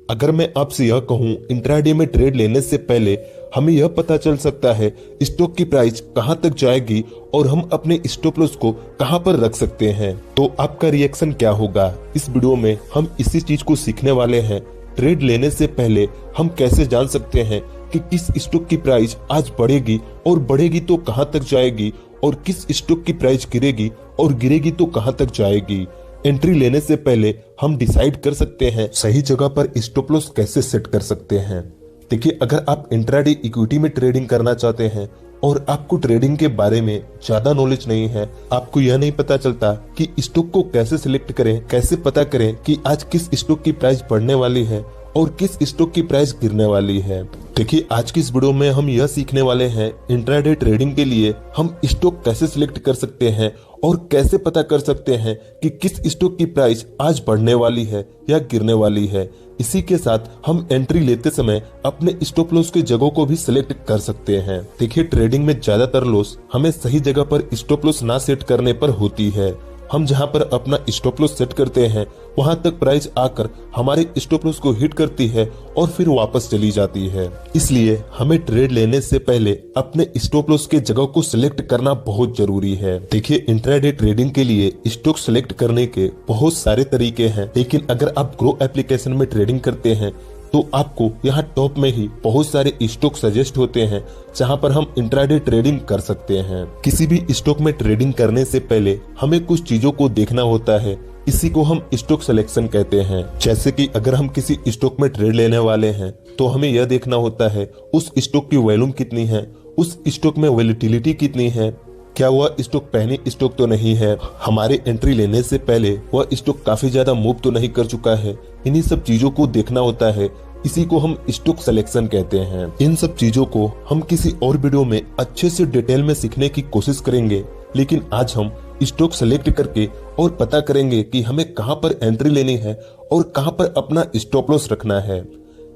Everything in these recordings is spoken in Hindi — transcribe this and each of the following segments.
अगर मैं आपसे यह कहूं, इंट्राडे में ट्रेड लेने से पहले हमें यह पता चल सकता है स्टॉक की प्राइस कहां तक जाएगी और हम अपने स्टॉप लॉस को कहां पर रख सकते हैं, तो आपका रिएक्शन क्या होगा। इस वीडियो में हम इसी चीज को सीखने वाले हैं। ट्रेड लेने से पहले हम कैसे जान सकते हैं कि किस स्टॉक की प्राइस आज बढ़ेगी और बढ़ेगी तो कहां तक जाएगी, और किस स्टॉक की प्राइस गिरेगी और गिरेगी तो कहां तक जाएगी। एंट्री लेने से पहले हम डिसाइड कर सकते हैं सही जगह पर स्टॉप लॉस कैसे सेट कर सकते हैं। देखिए, अगर आप इंट्राडे इक्विटी में ट्रेडिंग करना चाहते हैं और आपको ट्रेडिंग के बारे में ज्यादा नॉलेज नहीं है, आपको यह नहीं पता चलता कि स्टॉक को कैसे सिलेक्ट करें, कैसे पता करें कि आज किस स्टॉक की प्राइस बढ़ने वाली है और किस स्टॉक की प्राइस गिरने वाली है। देखिए, आज की इस वीडियो में हम यह सीखने वाले हैं इंट्राडे ट्रेडिंग के लिए हम स्टॉक कैसे सिलेक्ट कर सकते हैं और कैसे पता कर सकते हैं कि किस स्टॉक की प्राइस आज बढ़ने वाली है या गिरने वाली है। इसी के साथ हम एंट्री लेते समय अपने स्टॉप लॉस की जगहों को भी सिलेक्ट कर सकते हैं। देखिए, ट्रेडिंग में ज्यादातर लॉस हमें सही जगह पर स्टॉप लॉस ना सेट करने पर होती है। हम जहां पर अपना स्टॉप लॉस सेट करते हैं वहां तक प्राइस आकर हमारे स्टॉप लॉस को हिट करती है और फिर वापस चली जाती है। इसलिए हमें ट्रेड लेने से पहले अपने स्टॉप लॉस के जगह को सिलेक्ट करना बहुत जरूरी है। देखिए, इंट्राडे ट्रेडिंग के लिए स्टॉक सिलेक्ट करने के बहुत सारे तरीके हैं, लेकिन अगर आप ग्रो एप्लीकेशन में ट्रेडिंग करते हैं तो आपको यहाँ टॉप में ही बहुत सारे स्टॉक सजेस्ट होते हैं जहाँ पर हम इंट्राडे ट्रेडिंग कर सकते हैं। किसी भी स्टॉक में ट्रेडिंग करने से पहले हमें कुछ चीजों को देखना होता है, इसी को हम स्टॉक सिलेक्शन कहते हैं। जैसे कि अगर हम किसी स्टॉक में ट्रेड लेने वाले हैं तो हमें यह देखना होता है उस स्टॉक की वॉल्यूम कितनी है, उस स्टॉक में वोलेटिलिटी कितनी है, क्या वह स्टॉक पहनी स्टॉक तो नहीं है, हमारे एंट्री लेने से पहले वह स्टॉक काफी ज्यादा मूव तो नहीं कर चुका है। इन्हीं सब चीजों को देखना होता है, इसी को हम स्टॉक सिलेक्शन कहते हैं। इन सब चीजों को हम किसी और वीडियो में अच्छे से डिटेल में सीखने की कोशिश करेंगे, लेकिन आज हम स्टॉक सेलेक्ट करके और पता करेंगे कि हमें कहां पर एंट्री लेनी है और कहां पर अपना स्टॉप लॉस रखना है।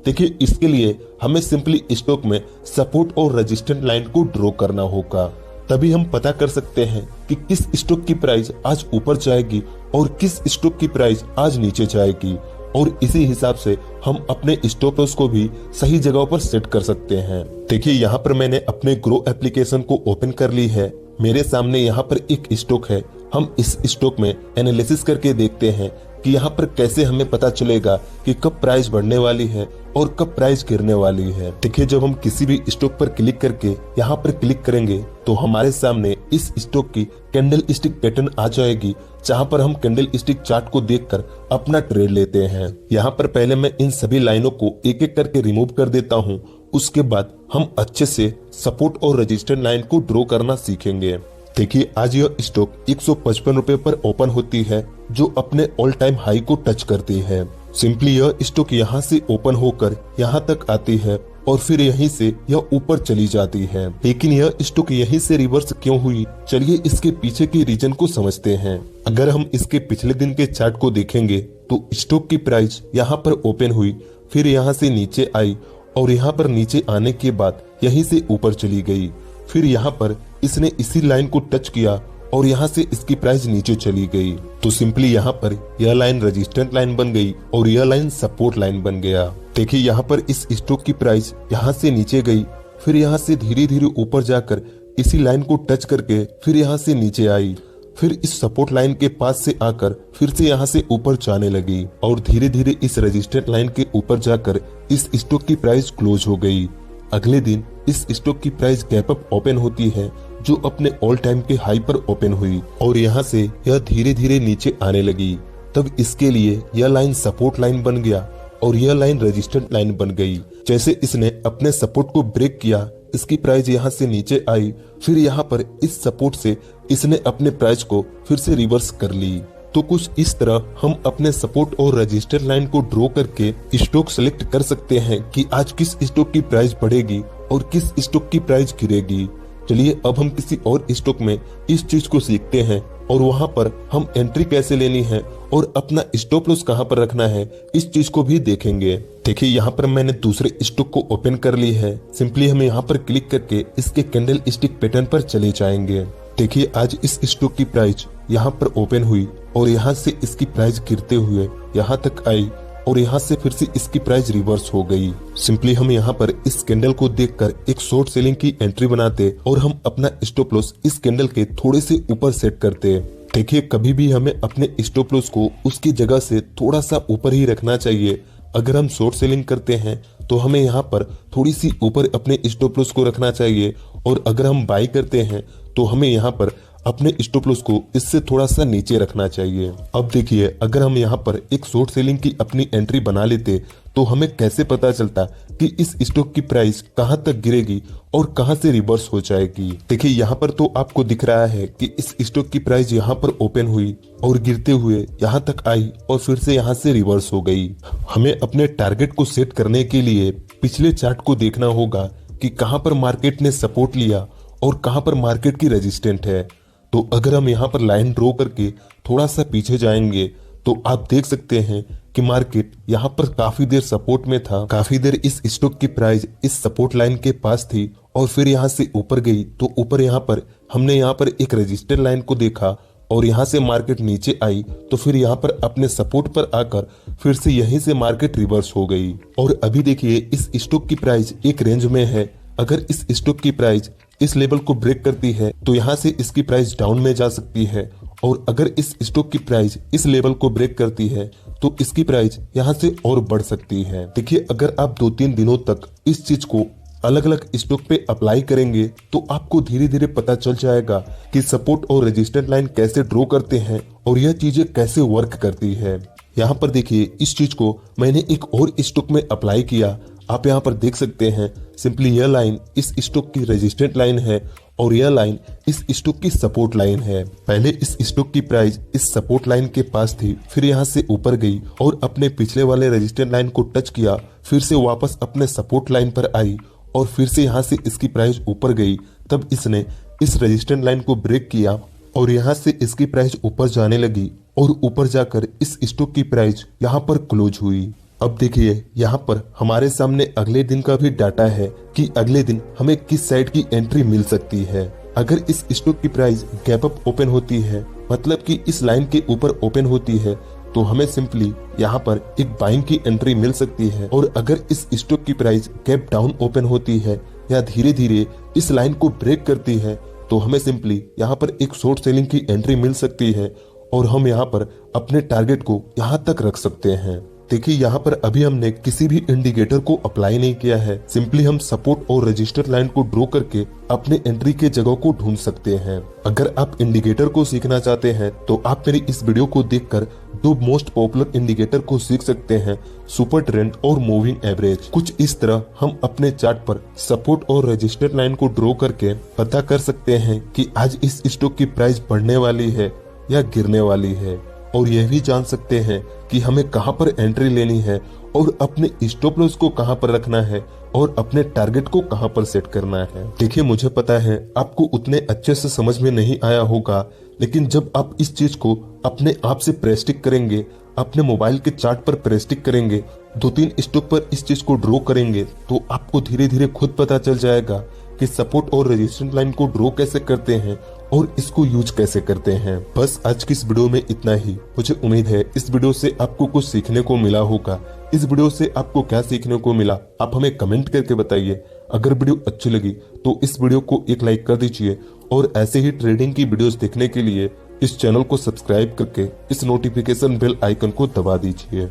देखिए, इसके लिए हमें सिंपली स्टॉक में सपोर्ट और रेजिस्टेंस लाइन को ड्रॉ करना होगा, तभी हम पता कर सकते हैं कि किस स्टॉक की प्राइस आज ऊपर जाएगी और किस स्टॉक की प्राइस आज नीचे जाएगी, और इसी हिसाब से हम अपने स्टॉप लॉस को भी सही जगह पर सेट कर सकते हैं। देखिए, यहाँ पर मैंने अपने ग्रो एप्लीकेशन को ओपन कर ली है। मेरे सामने यहाँ पर एक स्टॉक है। हम इस स्टॉक में एनालिसिस करके देखते हैं कि यहाँ पर कैसे हमें पता चलेगा कि कब प्राइस बढ़ने वाली है और कब प्राइस गिरने वाली है। देखिए, जब हम किसी भी स्टॉक पर क्लिक करके यहाँ पर क्लिक करेंगे तो हमारे सामने इस स्टॉक की कैंडल स्टिक पैटर्न आ जाएगी, जहाँ पर हम कैंडल स्टिक चार्ट को देखकर अपना ट्रेड लेते हैं। यहाँ पर पहले मैं इन सभी लाइनों को एक एक करके रिमूव कर देता हूँ। उसके बाद हम अच्छे से सपोर्ट और रेजिस्टेंस लाइन को ड्रॉ करना सीखेंगे। देखिए, आज यह स्टॉक 155 रुपए पर ओपन होती है, जो अपने ऑल टाइम हाई को टच करती है। सिंपली यह स्टॉक यहाँ से ओपन होकर यहाँ तक आती है और फिर यहीं से यह ऊपर चली जाती है। लेकिन यह स्टॉक यहीं से रिवर्स क्यों हुई, चलिए इसके पीछे के रीजन को समझते हैं। अगर हम इसके पिछले दिन के चार्ट को देखेंगे तो स्टॉक की प्राइस यहाँ पर ओपन हुई, फिर यहाँ से नीचे आई और यहाँ पर नीचे आने के बाद यहीं से ऊपर चली गई। फिर यहाँ पर इसने इसी लाइन को टच किया और यहाँ से इसकी प्राइस नीचे चली गई। तो सिंपली यहाँ पर यह लाइन रेजिस्टेंस लाइन बन गई और यह लाइन सपोर्ट लाइन बन गया। देखिए, यहाँ पर इस स्टॉक की प्राइस यहाँ से नीचे गई, फिर यहाँ से धीरे धीरे ऊपर जाकर इसी लाइन को टच करके फिर यहाँ से नीचे आई, फिर इस सपोर्ट लाइन के पास से आकर फिर से यहाँ से ऊपर जाने लगी और धीरे धीरे इस रेजिस्टेंस लाइन के ऊपर जाकर इस स्टॉक की प्राइस क्लोज हो गई। अगले दिन इस स्टॉक की प्राइस गैप अप ओपन होती है, जो अपने ऑल टाइम के हाई पर ओपन हुई और यहाँ से यह धीरे धीरे नीचे आने लगी। तब इसके लिए यह लाइन सपोर्ट लाइन बन गया और यह लाइन रेजिस्टेंस लाइन बन गई। जैसे इसने अपने सपोर्ट को ब्रेक किया, इसकी प्राइस यहाँ से नीचे आई, फिर यहाँ पर इस सपोर्ट से इसने अपने प्राइस को फिर से रिवर्स कर ली। तो कुछ इस तरह हम अपने सपोर्ट और रेजिस्टेंस लाइन को ड्रॉ करके स्टॉक सेलेक्ट कर सकते हैं कि आज किस स्टॉक की प्राइस बढ़ेगी और किस स्टॉक की प्राइस गिरेगी। चलिए अब हम किसी और स्टॉक में इस चीज को सीखते हैं और वहां पर हम एंट्री कैसे लेनी है और अपना स्टॉप लॉस कहां पर रखना है, इस चीज को भी देखेंगे। देखिए, यहाँ पर मैंने दूसरे स्टॉक को ओपन कर ली है। सिंपली हम यहाँ पर क्लिक करके इसके कैंडल स्टिक पैटर्न पर चले जाएंगे। देखिए, आज इस स्टॉक की प्राइस यहाँ पर ओपन हुई और यहाँ से इसकी प्राइस गिरते हुए यहाँ तक आई और यहाँ से फिर से इसकी प्राइस रिवर्स हो गई। सिंपली हम यहाँ पर इस कैंडल को देखकर एक शॉर्ट सेलिंग की एंट्री बनाते और हम अपना स्टॉप लॉस इस कैंडल के थोड़े से ऊपर सेट करते। देखिए, कभी भी हमें अपने स्टॉप लॉस को उसकी जगह से थोड़ा सा ऊपर ही रखना चाहिए। अगर हम शॉर्ट सेलिंग करते हैं तो हमें यहाँ पर थोड़ी सी ऊपर अपने स्टॉप लॉस को रखना चाहिए, और अगर हम बाई करते हैं तो हमें यहाँ पर अपने स्टॉप लॉस को इससे थोड़ा सा नीचे रखना चाहिए। अब देखिए, अगर हम यहाँ पर एक शॉर्ट सेलिंग की अपनी एंट्री बना लेते तो हमें कैसे पता चलता कि इस स्टॉक की प्राइस कहां तक गिरेगी और कहां से रिवर्स हो जाएगी। देखिए, यहाँ पर तो आपको दिख रहा है कि इस स्टॉक की प्राइस यहाँ पर ओपन हुई और गिरते हुए यहाँ तक आई और फिर से यहाँ से रिवर्स हो गई। हमें अपने टारगेट को सेट करने के लिए पिछले चार्ट को देखना होगा कि कहां पर मार्केट ने सपोर्ट लिया और कहां पर मार्केट की रेजिस्टेंट है। तो अगर हम यहाँ पर लाइन ड्रॉ करके थोड़ा सा पीछे जाएंगे तो आप देख सकते हैं कि मार्केट यहाँ पर काफी देर सपोर्ट में था, काफी देर इस स्टॉक की प्राइस इस सपोर्ट लाइन के पास थी और फिर यहाँ से ऊपर गई। तो ऊपर यहाँ पर हमने यहाँ पर एक रजिस्टर लाइन को देखा और यहाँ से मार्केट नीचे आई, तो फिर यहाँ पर अपने सपोर्ट पर आकर फिर से यहीं से मार्केट रिवर्स हो गई। और अभी देखिए, इस स्टॉक की प्राइस एक रेंज में है। अगर इस स्टॉक की प्राइस इस लेवल को ब्रेक करती है तो यहाँ से इसकी प्राइस डाउन में जा सकती है, और अगर इस स्टॉक की प्राइस इस लेवल को ब्रेक करती है तो इसकी प्राइस यहाँ से और बढ़ सकती है। देखिए, अगर आप 2-3 दिनों तक इस चीज को अलग अलग स्टॉक पे अप्लाई करेंगे तो आपको धीरे धीरे पता चल जाएगा कि सपोर्ट और रेजिस्टेंस लाइन कैसे ड्रॉ करते हैं और यह चीजें कैसे वर्क करती है। यहाँ पर देखिए, इस चीज को मैंने एक और स्टॉक में अप्लाई किया। आप यहाँ पर देख सकते हैं, सिंपली यह लाइन इस स्टॉक की रेजिस्टेंट लाइन है और यह लाइन इस स्टॉक की सपोर्ट लाइन है। पहले इस स्टॉक की प्राइस इस सपोर्ट लाइन के पास थी, फिर यहाँ से ऊपर गई और अपने पिछले वाले रेजिस्टेंट लाइन को टच किया, फिर से वापस अपने सपोर्ट लाइन पर आई और फिर से यहाँ से इसकी प्राइस ऊपर गई। तब इसने इस रेजिस्टेंट लाइन को ब्रेक किया और यहाँ से इसकी प्राइस ऊपर जाने लगी और ऊपर जाकर इस स्टॉक की प्राइस यहाँ पर क्लोज हुई। अब देखिए, यहाँ पर हमारे सामने अगले दिन का भी डाटा है कि अगले दिन हमें किस साइड की एंट्री मिल सकती है। अगर इस स्टॉक की प्राइस गैप अप ओपन होती है, मतलब कि इस लाइन के ऊपर ओपन होती है, तो हमें सिंपली यहाँ पर एक बाइंग की एंट्री मिल सकती है। और अगर इस स्टॉक की प्राइस गैप डाउन ओपन होती है या धीरे धीरे इस लाइन को ब्रेक करती है तो हमें सिंपली यहाँ पर एक शॉर्ट सेलिंग की एंट्री मिल सकती है और हम यहाँ पर अपने टारगेट को यहाँ तक रख सकते हैं। देखिए, यहाँ पर अभी हमने किसी भी इंडिकेटर को अप्लाई नहीं किया है, सिंपली हम सपोर्ट और रजिस्टर लाइन को ड्रॉ करके अपने एंट्री के जगह को ढूंढ सकते हैं। अगर आप इंडिकेटर को सीखना चाहते हैं तो आप मेरी इस वीडियो को देखकर 2 मोस्ट पॉपुलर इंडिकेटर को सीख सकते हैं, सुपर ट्रेंड और मूविंग एवरेज। कुछ इस तरह हम अपने चार्ट पर सपोर्ट और रजिस्टर लाइन को ड्रॉ करके पता कर सकते हैं कि आज इस स्टॉक की प्राइस बढ़ने वाली है या गिरने वाली है, और यह भी जान सकते हैं कि हमें कहां पर एंट्री लेनी है और अपने स्टॉप लॉस को कहां पर रखना है और अपने टारगेट को कहां पर सेट करना है। देखिए, मुझे पता है आपको उतने अच्छे से समझ में नहीं आया होगा, लेकिन जब आप इस चीज को अपने आप से प्रैक्टिस करेंगे, अपने मोबाइल के चार्ट पर प्रैक्टिस करेंगे, 2-3 स्टॉक पर इस चीज को ड्रॉ करेंगे, तो आपको धीरे धीरे खुद पता चल जाएगा कि सपोर्ट और रेजिस्टेंस लाइन को ड्रॉ कैसे करते हैं और इसको यूज कैसे करते हैं। बस आज की इस वीडियो में इतना ही। मुझे उम्मीद है इस वीडियो से आपको कुछ सीखने को मिला होगा। इस वीडियो से आपको क्या सीखने को मिला आप हमें कमेंट करके बताइए। अगर वीडियो अच्छी लगी तो इस वीडियो को एक लाइक कर दीजिए और ऐसे ही ट्रेडिंग की वीडियोस देखने के लिए इस चैनल को सब्सक्राइब करके इस नोटिफिकेशन बेल आइकन को दबा दीजिए।